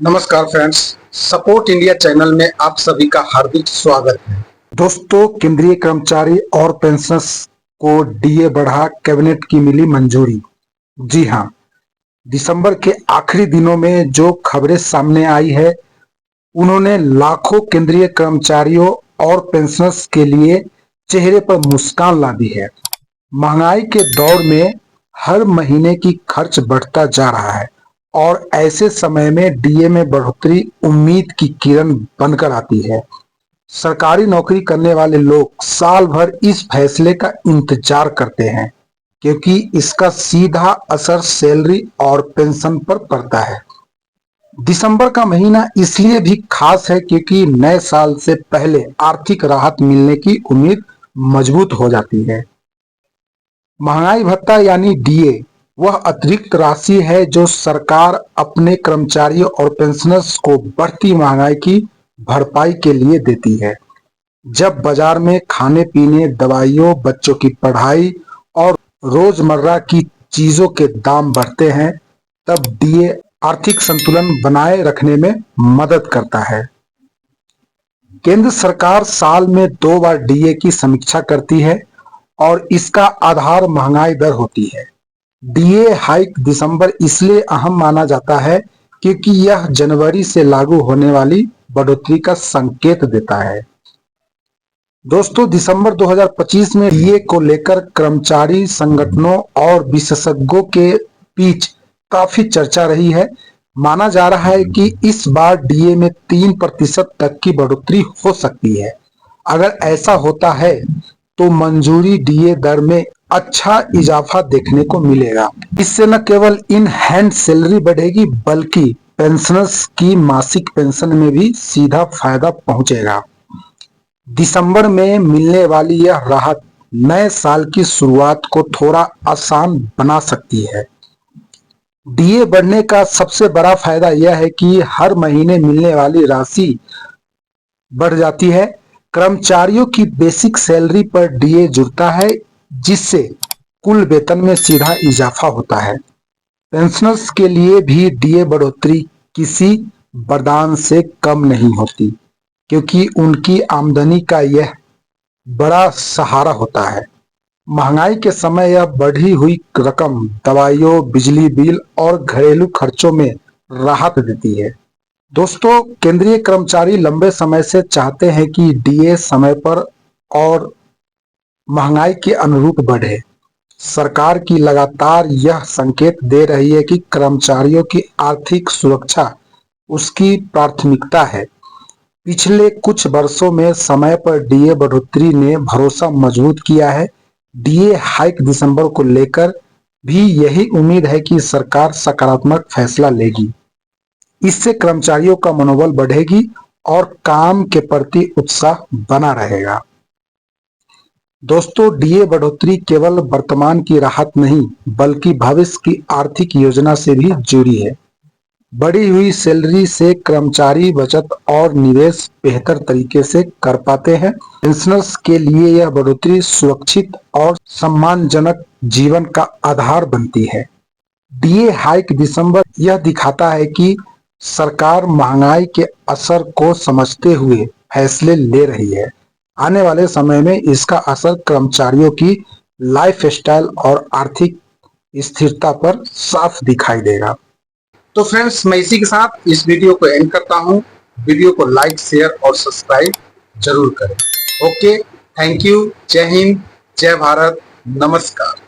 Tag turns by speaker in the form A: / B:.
A: नमस्कार friends, support India channel में आप सभी का हार्दिक स्वागत है। दोस्तों, केंद्रीय कर्मचारी और पेंशनर्स को डीए बढ़ा, कैबिनेट की मिली मंजूरी। जी हां, दिसंबर के आखिरी दिनों में जो खबरें सामने आई है, उन्होंने लाखों केंद्रीय कर्मचारियों और पेंशनर्स के लिए चेहरे पर मुस्कान ला दी है। महंगाई के दौर में हर महीने की खर्च बढ़ता जा रहा है और ऐसे समय में डीए में बढ़ोतरी उम्मीद की किरण बनकर आती है। सरकारी नौकरी करने वाले लोग साल भर इस फैसले का इंतजार करते हैं, क्योंकि इसका सीधा असर सैलरी और पेंशन पर पड़ता है। दिसंबर का महीना इसलिए भी खास है क्योंकि नए साल से पहले आर्थिक राहत मिलने की उम्मीद मजबूत हो जाती है। महंगाई भत्ता यानी डीए वह अतिरिक्त राशि है जो सरकार अपने कर्मचारियों और पेंशनर्स को बढ़ती महंगाई की भरपाई के लिए देती है। जब बाजार में खाने पीने, दवाइयों, बच्चों की पढ़ाई और रोजमर्रा की चीजों के दाम बढ़ते हैं, तब डीए आर्थिक संतुलन बनाए रखने में मदद करता है। केंद्र सरकार साल में 2 बार डीए की समीक्षा करती है और इसका आधार महंगाई दर होती है। डीए हाइक दिसंबर इसलिए अहम माना जाता है क्योंकि यह जनवरी से लागू होने वाली बढ़ोतरी का संकेत देता है। दोस्तों, दिसंबर 2025 में डीए को लेकर कर्मचारी संगठनों और विशेषज्ञों के बीच काफी चर्चा रही है। माना जा रहा है कि इस बार डीए में 3% तक की बढ़ोतरी हो सकती है। अगर ऐसा होता है तो मंजूरी डीए दर में अच्छा इजाफा देखने को मिलेगा। इससे न केवल इन हैंड सैलरी बढ़ेगी, बल्कि पेंशनर्स की मासिक पेंशन में भी सीधा फायदा पहुंचेगा। दिसंबर में मिलने वाली यह राहत नए साल की शुरुआत को थोड़ा आसान बना सकती है। डीए बढ़ने का सबसे बड़ा फायदा यह है कि हर महीने मिलने वाली राशि बढ़ जाती है। कर्मचारियों की बेसिक सैलरी पर डीए जुड़ता है, जिससे कुल वेतन में सीधा इजाफा होता है। पेंशनर्स के लिए भी डीए बढ़ोतरी किसी वरदान से कम नहीं होती, क्योंकि उनकी आमदनी का यह बड़ा सहारा होता है। महंगाई के समय यह बढ़ी हुई रकम दवाइयों, बिजली बिल और घरेलू खर्चों में राहत देती है। दोस्तों, केंद्रीय कर्मचारी लंबे समय से चाहते हैं कि डीए समय पर और महंगाई के अनुरूप बढ़े। सरकार की लगातार यह संकेत दे रही है कि कर्मचारियों की आर्थिक सुरक्षा उसकी प्राथमिकता है। पिछले कुछ वर्षों में समय पर डीए बढ़ोतरी ने भरोसा मजबूत किया है। डीए हाइक दिसंबर को लेकर भी यही उम्मीद है कि सरकार सकारात्मक फैसला लेगी। इससे कर्मचारियों का मनोबल बढ़ेगी और काम के प्रति उत्साह बना रहेगा। दोस्तों, डीए बढ़ोतरी केवल वर्तमान की राहत नहीं, बल्कि भविष्य की आर्थिक योजना से भी जुड़ी है। बढ़ी हुई सैलरी से कर्मचारी बचत और निवेश बेहतर तरीके से कर पाते हैं। पेंशनर्स के लिए यह बढ़ोतरी सुरक्षित और सम्मानजनक जीवन का आधार बनती है। डीए हाइक दिसंबर यह दिखाता है कि सरकार महंगाई के असर को समझते हुए फैसले ले रही है। आने वाले समय में इसका असर कर्मचारियों की लाइफस्टाइल और आर्थिक स्थिरता पर साफ दिखाई देगा। तो फ्रेंड्स, मैं इसी के साथ इस वीडियो को एंड करता हूं। वीडियो को लाइक, शेयर और सब्सक्राइब जरूर करें। Okay, thank you. जय हिंद, जय भारत, नमस्कार।